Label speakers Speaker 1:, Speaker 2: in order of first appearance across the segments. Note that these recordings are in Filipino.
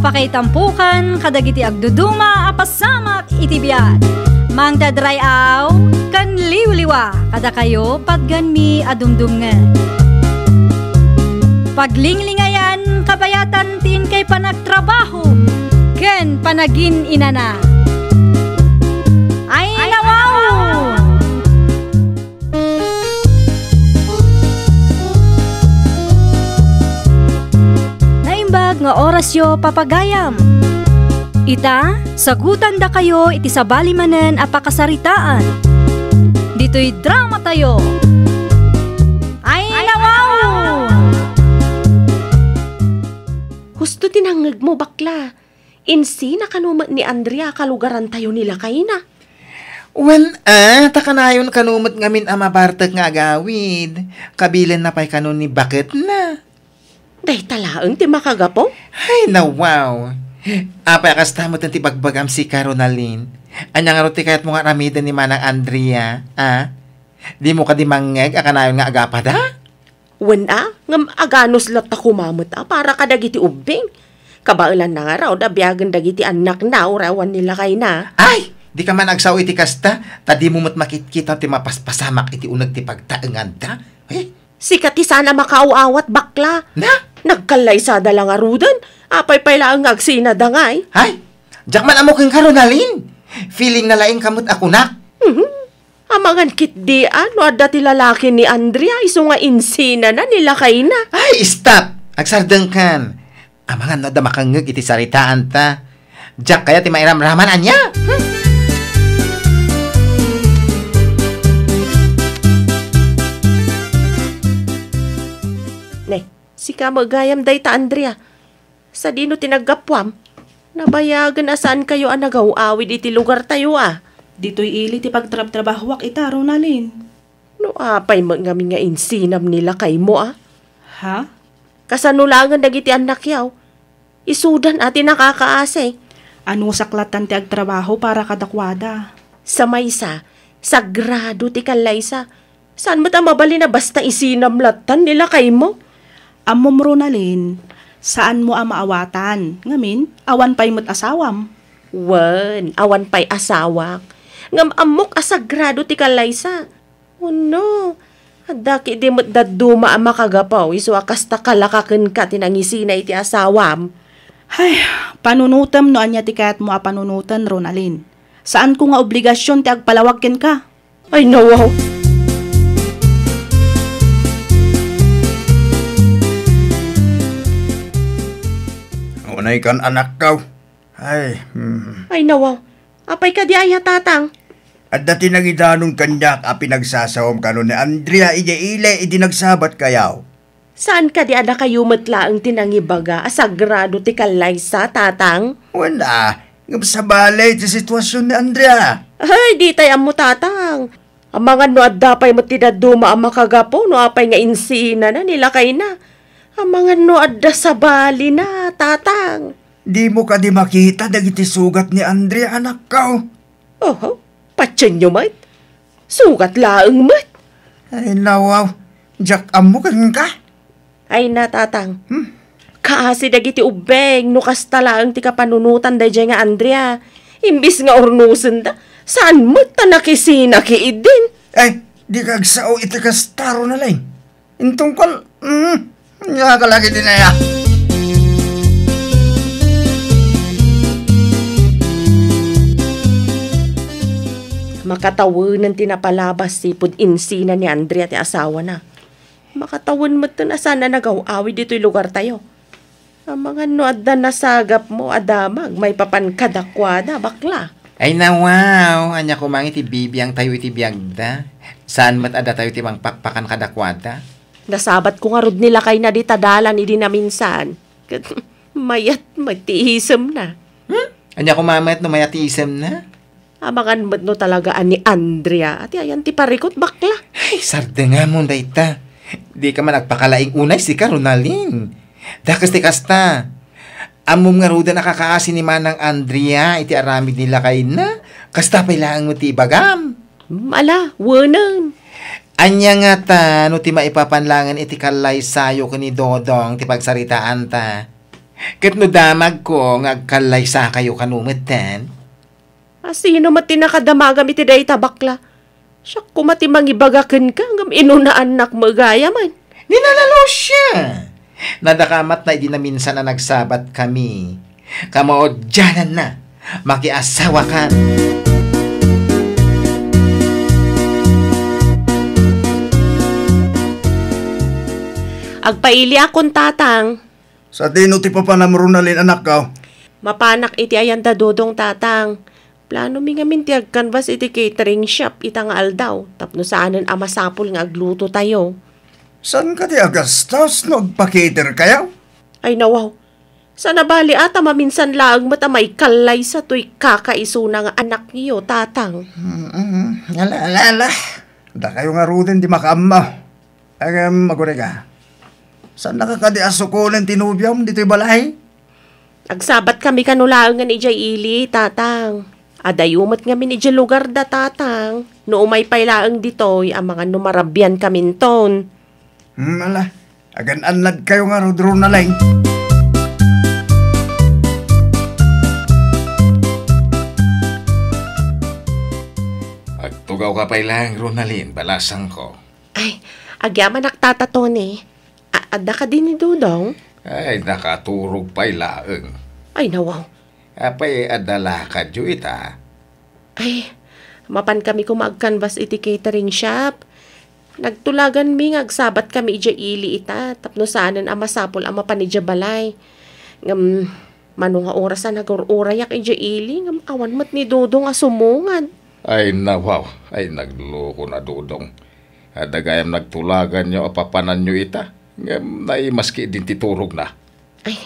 Speaker 1: apakaitampukan kadagiti agduduma apasamak iti biag. Mangdadrayaw kan liwliwa kada kayo patganmi adumdumngan. Paglinglingayan kabayatan tin kay panagtrabaho ken panagin inana. Ay nawaw! Naimbag nga oras yo papagayam. Ita, sagutan da kayo iti sabali manen apakasaritaan. Dito'y drama tayo. Ay nawaw!
Speaker 2: Husto tinangag mo bakla. Insi na kanumat ni Andrea kalugaran tayo nila kay na.
Speaker 3: Takanayon kanumat ngamin amabartag nga agawid. Kabilan na pa'y kanon ni bakit na.
Speaker 2: Day talaang ti makagapo?
Speaker 3: Ay nawaw. Apay kastamot ang tibagbagam si Caroline. Anyang aruti kayat mo nga ramidan ni Manang Andrea, Di mo ka di mangeg, akanayon nga agapada?
Speaker 2: Ngam aganos lat ta kumamot para kadagiti ubing. Kabailan na nga raw, dabiagan dagiti anak na, urawan nila kay na.
Speaker 3: Ay! Di ka man agsaw iti kasta, tadi mo mo't makitkita ti mapaspasamak iti unag ti pagtaengan ta.
Speaker 2: Sikat ti sana makauawat bakla.
Speaker 3: Na?
Speaker 2: Nagkalay sa dalang arudan, apay pala ang agsina dangay.
Speaker 3: Ay! Diyak man amo kang Caroline. Feeling na laing kamot ako na.
Speaker 2: Amangan kitdian, no adda ti lalaki ni Andrea, iso nga insina na nila kay na.
Speaker 3: Ay! Stop! Agsardeng kan. Amangan no da makangeg iti saritaan ta. Diyak kaya ti mairamraman anya.
Speaker 2: Sika magayam day ta Andrea. Sa dino tinagapwam, nabayagan asaan kayo ang nagaw-awid iti lugar tayo
Speaker 4: Dito'y ili ti pagtrab-trabahwak ita, Ronalyn.
Speaker 2: No apay mga insinam nila kay mo
Speaker 4: Ha?
Speaker 2: Kasanulangan dagiti anak yaw. Isudan ati nakakaase.
Speaker 4: Ano saklatan ti agtrabaho para kadakwada?
Speaker 2: Sa maysa, sagrado ti kalaysa. Saan mo ta mabali na basta isinamlatan nila kay mo?
Speaker 4: Amom Ronalyn, saan mo maawatan? Ngamin, awan pa'y mo't asawam.
Speaker 2: Awan pa'y asawak. Ngam amok asagrado ti kalaysa. No, adaki di mo't daduma ang makagapaw, iso akasta kalakaken ka tinangisina iti asawam.
Speaker 4: Ay, panunutam no anya ti kayat mo panunutan, Ronalyn. Saan ko nga obligasyon ti agpalawagken ka?
Speaker 2: Ay nawaw.
Speaker 5: Unay kan anak kaw. Ay
Speaker 2: nawaw. Apay ka di ay tatang.
Speaker 5: At dati nagidanong kanyak a pinagsasawam kanon ni Andrea ile idi nagsabat kayaw.
Speaker 2: Saan ka di ada kayo matlaang tinangibaga asagrado ti kalaysa, tatang?
Speaker 5: Wala. Ngam sa balay ti sitwasyon ni Andrea.
Speaker 2: Ay, di tayo mo, tatang. Ang mga no adda pa'y matidaduma ang makagapo, no apay nga insina na nila kay na. Ang mga no adda sa bali na, tatang.
Speaker 5: Di mo ka di makita dagiti sugat ni Andrea, anak kaw.
Speaker 2: Patyan nyo, mat. Sugat laang, mat.
Speaker 5: Ay, nawaw. Jack, amukan ka.
Speaker 2: Ay na, tatang. Kaasi dagiti ubeng, no kasta laang ti kapanunutan da dyan nga Andrea. Imbis nga ornusen da, saan mo ta nakisina kiidin?
Speaker 5: Ay, di kagsao iti kastaro na lang. Intungkol, nakakalagi din na ya.
Speaker 2: Makatawanan tinapalabas si pud insina ni Andrea ti asawa na. Makatawan mo to na sana nagaw-awi dito'y lugar tayo. Ang mga no adda nasagap mo, adamag, may papankadakwada, bakla.
Speaker 3: Ay nawaw, anya kumangi ti bibiyang tayo iti biyagda. Saan mat ada tayo ti pakpakan kadakwada?
Speaker 2: Nasabat ko nga rod nila kay na di tadalan, idi na minsan. Mayat magtiisem na.
Speaker 3: Anya kumamat no mayatiisem na?
Speaker 2: Abangan mo't no talaga ani Andrea. At ayan ti parikot, bakla.
Speaker 3: Ay, sarde nga mo, dayta. Di ka man nagpakalaing unay si Caroline. Dakas ti kasta. Amom nga ruda nakakaasi ni Manang Andrea, iti aramid nila kay na. Kasta pailangan mo ti ibagam.
Speaker 2: Mala, wanan.
Speaker 3: Anya nga ta, no ti maipapanlangan iti kalay sayo ko ni Dodong, ti pagsaritaan ta. Kat no damag ko nga agkalay sa kayo kanumatan.
Speaker 2: Sino mati nakadamagam iti day tabakla? Siya kumati mangibagakan ka ngam inuna anak magaya man.
Speaker 3: Ninalalo siya. Nadakamat na di na minsan na nagsabat kami. Kamaod dyanan na. Makiasawa ka.
Speaker 2: Agpaili akong tatang.
Speaker 5: Sa tino ti papanam Ronalyn anak ka.
Speaker 2: Mapanak iti ayanda dodong tatang. Plano mi nga minti agkanvas iti catering shop itang aldaw. Tapno saanan amasapol nga agluto tayo.
Speaker 5: San ka ti agastos no agpakater kayaw?
Speaker 2: Ay nawaw. Sana bali ata maminsan laang mata may kalay sa tuy kakaisuna nga anak niyo, tatang.
Speaker 5: Ala. Da kayo nga ruden di makaamaw. Agam magure ka. San nakakadi asukulan tinubyam dito'y balay?
Speaker 2: Agsabat kami kanulaang nga ni Jay Ili, tatang. Adayumat nga ni Jay lugar da, tatang. No umay pailaang dito'y ang mga numarabyan kaminton.
Speaker 5: Ala. Agan anlad kayo nga rodro na lang.
Speaker 3: Agtugaw ka pa ilang, Ronalyn, balasang ko.
Speaker 2: Ay, agyaman naktataton eh. Ada ka din ni Dudong?
Speaker 3: Ay, nakaturog pa ilaang.
Speaker 2: Ay, nawaw.
Speaker 3: Apay, adala ka dyo ita.
Speaker 2: Ay, mapan kami kumagkanvas iti catering shop. Nagtulagan mi agsabat kami ija ili ita. Tapno saanan amasapol ama pa ni ija balay. Ngam, manong nga oras na nagururayak ija ili. Ngam, awan mat ni Dudong asumungan.
Speaker 3: Ay, nawaw. Ay, nagloko na dudong. Adagayam nagtulagan nyo, apapanan nyo ita. Ngam, naimaski din titurog na.
Speaker 2: Ay,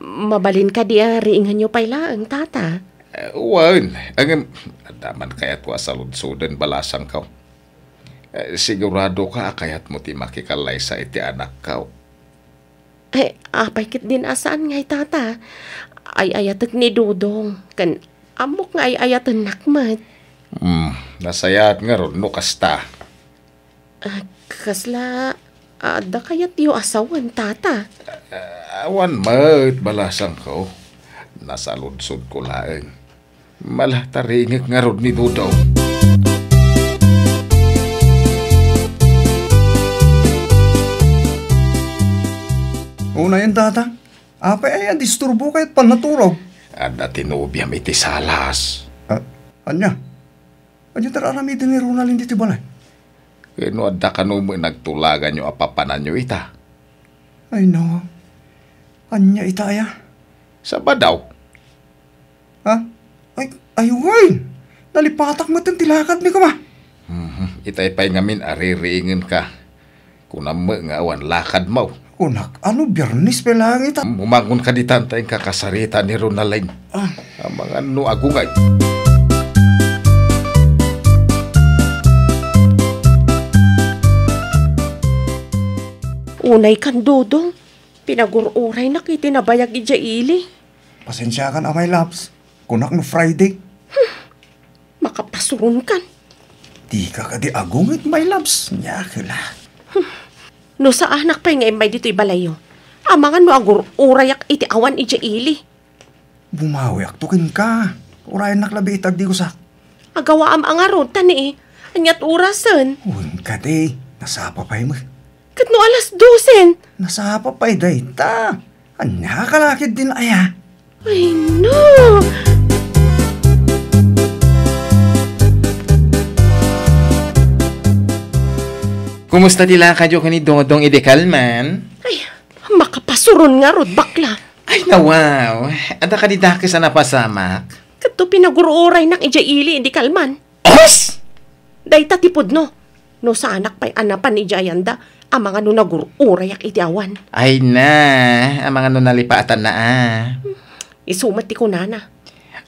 Speaker 2: mabalin ka di riingan nyo pailaang, tata.
Speaker 3: Wan, ang daman kayat ko asaludsudan balasang ka. Sigurado ka kayat mo ti makikalay sa iti anak ka.
Speaker 2: Ay, apay kit din asaan ngay, tata. Ay ayatek ni Dudong. Kan amok nga ay ayatan nakmat.
Speaker 3: Nasayat nga ron, no kasta.
Speaker 2: Kasla, da kayat yu asawan, tata.
Speaker 3: Awan mat, balasang ko. Nasaludsod ko laeng. Malah taringik nga ron ni Dudong.
Speaker 5: Una yan, tata. Apay ay disturbo kahit panaturaw.
Speaker 3: Ada tinubyam iti salas.
Speaker 5: Anya? Anya tararamidin ni Ronalyn dito balay?
Speaker 3: Kano adda kanumo nagtulagan nyo apapanan nyo ita.
Speaker 5: Ay no. Anya itaya?
Speaker 3: Sa ba daw?
Speaker 5: Ha? Ayun. Nalipatak mo itong tilakad mi ka ma.
Speaker 3: Itay pa'y ngamin aririingin ka. Kunam mo nga awan lakad mo.
Speaker 5: Unak, ano biyernes pa lang ita?
Speaker 3: Mumangon ka di tantay kakasarita ni Ronalyn. Ang mga no agungay.
Speaker 2: Unay kan Dudong. Pinagururay na kiti nabayag ija ili.
Speaker 5: Pasensya kan amay laps. Kunak no Friday.
Speaker 2: Makapasurun kan.
Speaker 5: Di ka di agungit may laps. Nyakila.
Speaker 2: No sa anak pa ngay may dito'y balayo. Ang mga no agururayak iti awan ija ili.
Speaker 5: Bumawi aktukin ka. Urayan naklabi itag di ko sa.
Speaker 2: Agawa ang aron tani eh. Anyat urasan.
Speaker 5: Uwin ka di. Nasapa pa'y mo.
Speaker 2: Kat no alas 12.
Speaker 5: Nasapa pa'y day ta. Anya kalakid din aya.
Speaker 2: Ay no.
Speaker 3: Kumusta tila ka dyo ni Dodong idekalman?
Speaker 2: Ay, makapasurun nga rod bakla.
Speaker 3: Ay nawaw. Ada ka di daki sa napasamak?
Speaker 2: Kato pinagururay nak ija ili hindi kalman.
Speaker 3: Os!
Speaker 2: Day tatipod no. No sa anak pa'y anapan ni Jayanda. Ang mga no nagururayak iti awan.
Speaker 3: Ay na. Ang mga nun nalipatan na
Speaker 2: Isumat ti ko nana.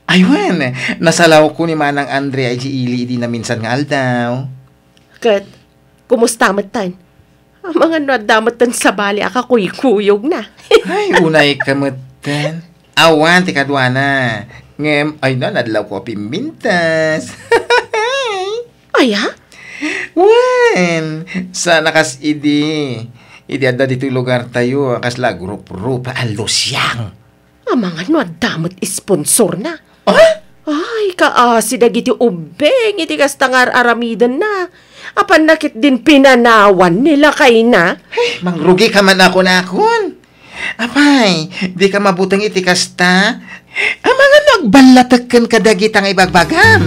Speaker 3: Aywan. Nasalaw ko ni Manang Andrea ay ili di na minsan nga aldaw.
Speaker 2: Kat, kumusta matan? Ang mga nadamatan sa bali akakuyog na.
Speaker 3: Ay, unay kamutan. Awan, ti kadwana. Ngem, ay na, nadlaw ko pimbintas.
Speaker 2: Aya?
Speaker 3: Wan, sana kas idi. Idi ada dito lugar tayo, kas la grup-grup, alusyang.
Speaker 2: Mga no, damot sponsor na.
Speaker 3: Ah?
Speaker 2: Ay, kaasi dagiti ubeng, iti kastangar aramidan na. Apan nakit din pinanawan nila kay na.
Speaker 3: Ay, mangrugi ka man ako na akon. Apay, di ka mabutang iti kasta. Ang mga nagbalatagkan ka dagitang ibagbagam.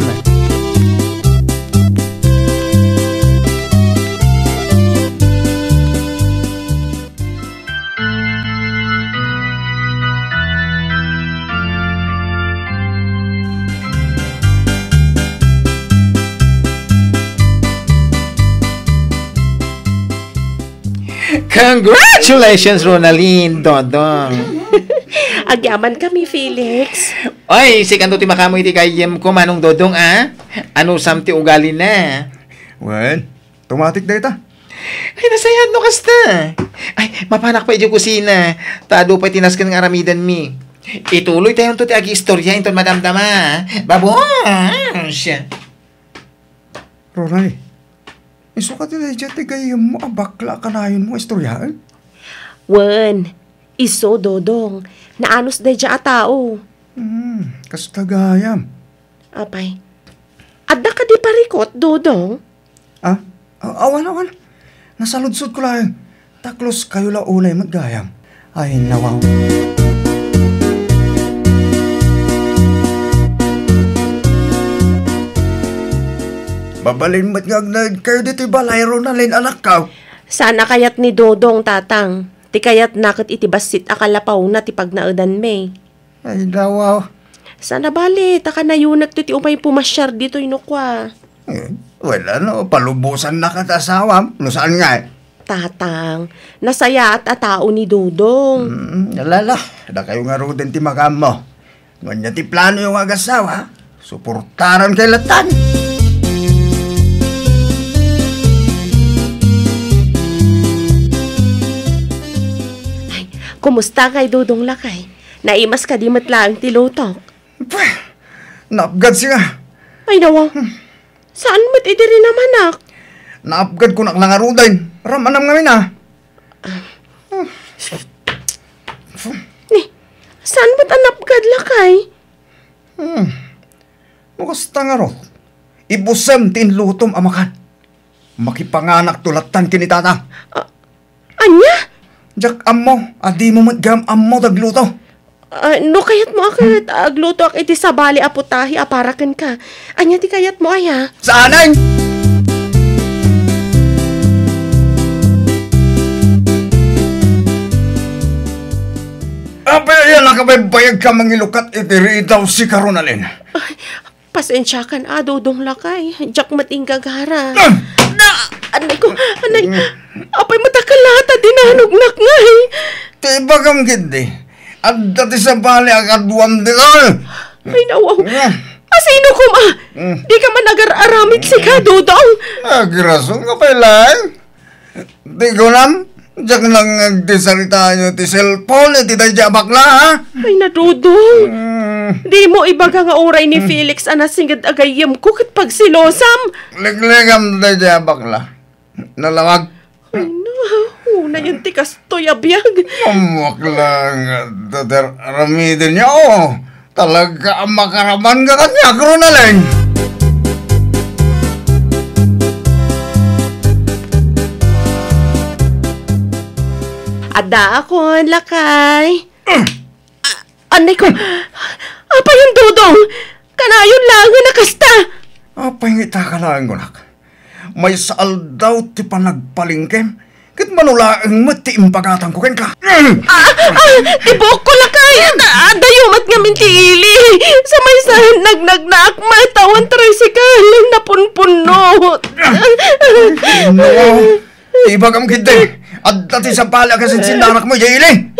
Speaker 3: Congratulations, Ronaldin, Dodong.
Speaker 2: Agyaman kami, Felix.
Speaker 3: Oy, si kanto ti makamoy ti kayem ko, manong Dodong, ah? Ano samti ugali na?
Speaker 5: Well, tumatik na ita.
Speaker 3: Ay, nasayad no kasta. Ay, mapanak pa iti kusina. Tado pa tinaskan ng aramidan mi. Ituloy tayo to ti agi istorya inton madamdama. Babosh!
Speaker 5: Ronald, isukat nila dyan, tigay mo, bakla ka na yun mo, istoryaan.
Speaker 2: Wen, iso, Dodong. Naanos da dya a tao.
Speaker 5: Kastagayam.
Speaker 2: Apay. Adda ka di parikot, Dodong?
Speaker 5: Ah? Awan. Nasaludsod ko lang. Taklos kayo la ulay maggayam. Ay, nawaw. Babalin mat nga kayo dito balay Ronaldin anak ka.
Speaker 2: Sana kayat ni Dodong, tatang. Ti kayat nakit iti basit akalapaw na ti pagnaudan me.
Speaker 5: Ay, nawaw.
Speaker 2: Sana bali, taka na yun ti umay pumasyar dito inukwa.
Speaker 5: Wala no, palubusan na katasawam. No saan nga eh?
Speaker 2: Tatang, nasaya at atao ni Dodong.
Speaker 5: Alala, da kayo nga ro din ti makam mo. Nganya ti plano yung agasawa, suportaran kay latan.
Speaker 2: Kumusta kay Dodong lakay? Naimas ka di matlaang ti lutok.
Speaker 5: Pweh, naapgad siya.
Speaker 2: Ay nawa, saan mat idiri naman nak?
Speaker 5: Naapgad ko naklangarudain. Ramanam ngamin ah.
Speaker 2: Ni, saan mat anapgad lakay?
Speaker 5: Mukasta nga ro. Ibusem tin lutom amakan. Makipanganak tulatan kinitata.
Speaker 2: Anya?
Speaker 5: Jak ammo, adi mo matgam ammo tagluto.
Speaker 2: No kayat mo akit agluto ak iti sabali aputahi aparakan ka. Anya ti kayat mo aya?
Speaker 5: Saanay! Apa yan nakabaybayag ka mangilukat itiri daw si Karunalin.
Speaker 2: Ay, pasensya kan Dodong lakay. Jak matinggagara. Anay ko, apay matakalata dinanugnak nga eh.
Speaker 5: Tiba kang gindi. At dati sa bali akaduam di ka.
Speaker 2: Ay nawaw. Asino ko ma? Di ka man agar-aramit si ka, Dodong.
Speaker 5: Agrasong ka pa lang. Di ko nam. Diyak nang nagdisarita nyo ti cellphone. Ti tayo bakla ha.
Speaker 2: Ay na, Dodong. Di mo ibaga nga oray ni Felix anasingad agayam ko kat pagsilosam.
Speaker 5: Ligligam tayo bakla. Nalawag.
Speaker 2: Ay na, una yung tikas to'y abiyag.
Speaker 5: Amok lang, Dr. Ramidin niya, oh. Talaga ang makaraman ka kanya, Ronaldin.
Speaker 2: Ada ako, lakay. Anay ko, apa yung Dodong? Kanayon lang na kasta.
Speaker 5: Apa yung itakalaan ko, nak? May saal daw ti panagpalingkem. Kit manulaang mati impagatang ko ken ka.
Speaker 2: Tibok ko lakay. Dayumat nga mintiili. Sa may sahin nagnagnak matawan tricycle lang napunpunot.
Speaker 5: No, iba kam kiti. At dati sa pala kasi sinanak mo, Jaili.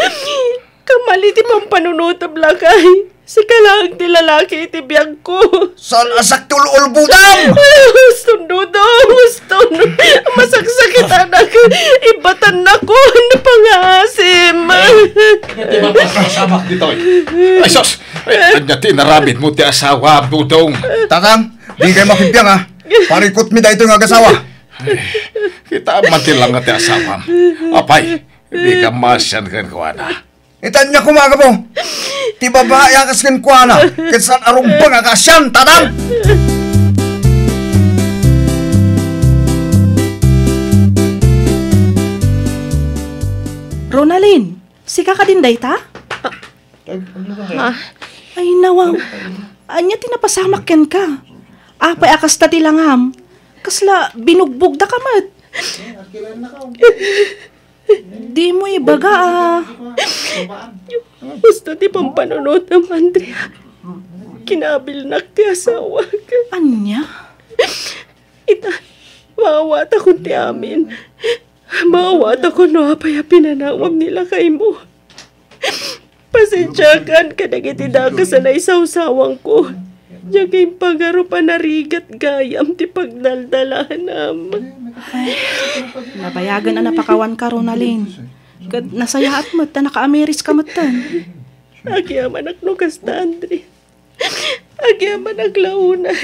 Speaker 2: Kamali ti pampanunutab lakay. Si kalang ti lalaki iti biyag ko.
Speaker 5: Saan asak tulol budam?
Speaker 2: Gusto gusto. Masaksakit anak. Ibatan na ko. Ano pangasim?
Speaker 3: Di ba pasasamak dito eh? Ay sos! Anya tinaramit mo ti asawa, Dudong.
Speaker 5: Tatang, di kayo makipyang ha. Parikot mi da ito ng agasawa.
Speaker 3: Kita mati lang nga ti asawa. Apay, di ka masyan kan ko na.
Speaker 5: Itan niya kumaga po. Ti babae akas ken kuana. Ketsan arumpang akasyan, tadang!
Speaker 4: Ronalyn, sika ka din day ta?
Speaker 2: Ah,
Speaker 4: Ay nawaw, anya tinapasamak ken ka. Apay akas ta tilangam. Kasla binugbog da kamat. Di mo ibaga
Speaker 2: basta ti pampanunod ng Andrea. Kinabilnak ti asawa ka.
Speaker 4: Anya?
Speaker 2: Ita, maawat ako ti amin. Maawat ako no apay pinanawam nila kay mo. Pasensyakan ka nagitidakas na isawsawang ko. Diyagay pagaro pa narigat gayam ti pagdaldalanam.
Speaker 4: Nabayagan na napakawan ka, Ronalyn. Kad nasayaat mo, ta naka-Ameris ka matan.
Speaker 2: Agyaman aknukas ta, Andre. Agyaman aglaunay.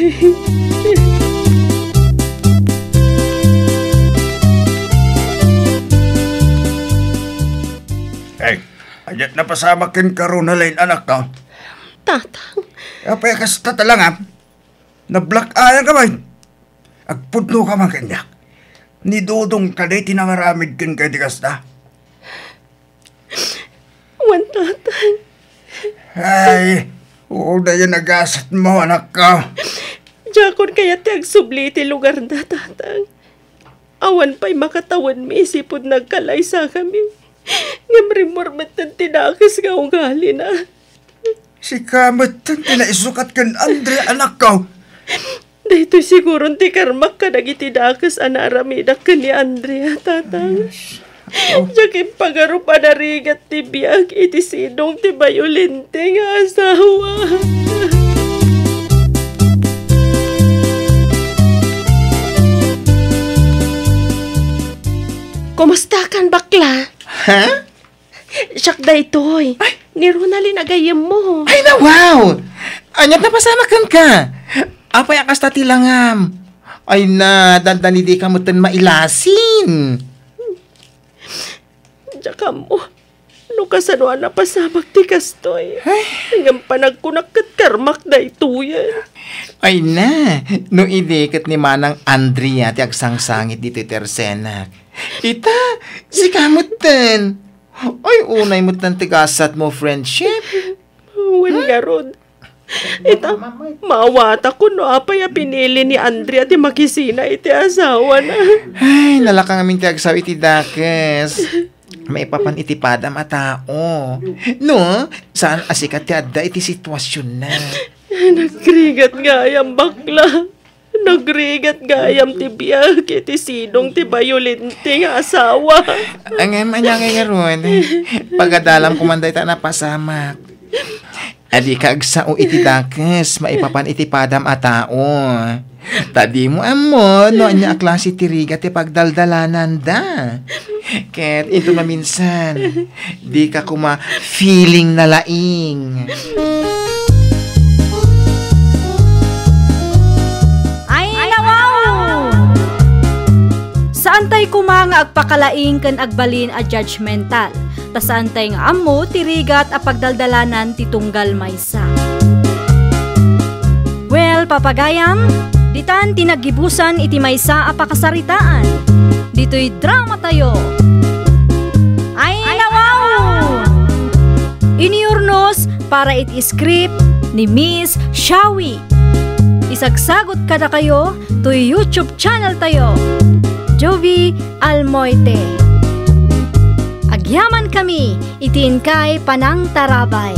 Speaker 5: Ayat na pasamakin ka Ronalyn, anak ka.
Speaker 2: Tatang,
Speaker 5: Apay kas tatalangam. Na-black ayan ka ba? Agpudno ka man kanyak. Ni Dodong kaday tinangaramid kin kay di kasta.
Speaker 2: wan tatang.
Speaker 5: Ay, oo na yan nagasat mo, anak ka.
Speaker 2: Diyakon kaya ti agsubli ti lugar na, tatang. Awan pa'y makatawan mi isipod nagkalay sa kami. Ngamrimormat ng tinakas nga ugali na.
Speaker 5: Si Kamat ang tinaisukat kan Andre, anak ka.
Speaker 2: Dahito siguro ti karmak ka nagitidakas anaramidak ka ni Andrea, tatang. Diyakin pagaro pa narigat ti biyag iti sinong ti bayolente nga asawa. Kumusta kan bakla?
Speaker 3: Ha?
Speaker 2: Siyak da itoy. Ni Ronalyn agayem mo.
Speaker 3: Ay na wow! Anyat na pasamakan ka. Apay akas tatilangam. Ay na, dandan hindi ka mutan mailasin.
Speaker 2: Tsaka mo, no kasanuan na pasamak ti kastoy. Hanggang panagkunak kat karmak da ito yan.
Speaker 3: Ay na, no idikit ni Manang Andrea ti agsangsangit dito tersenak. Ita, si kamutan. Ay, unay mo tan tigasat mo friendship.
Speaker 2: Wan nga rod. Ita, maawata ko no apay pinili ni Andrea ti makisina iti asawa na.
Speaker 3: Ay, nalakang aming tiagsaw iti dakes. May papan iti padam a tao. No, saan asikat ti adda iti sitwasyon na.
Speaker 2: Nagrigat nga yung bakla. Nagrigat gayam ti biyag iti sinong ti bayolente nga asawa.
Speaker 3: Ang manyangay nga ron. Pagadalam kumanday ta na pasamak. Adi kagsao iti dakes, maipapan iti padam a tao. Tadi mo amo, no anya klase ti riga ti pagdaldalanan da. Ket ito na minsan, di ka kuma feeling na laing.
Speaker 1: Saan tay kumanga agpakalaing kan agbalin a judgmental. Ta saan tay nga ammo tirigat a pagdaldalanan ti tunggal maysa. Well, papagayam, ditan tinagibusan iti maysa a pakasaritaan. Dito'y drama tayo. Ay nawaw! Iniurnos para iti script ni Miss Shawi. Isagsagot kada kayo to YouTube channel tayo. Jovi Almoite. Agyaman kami, itin kay Panang Tarabay.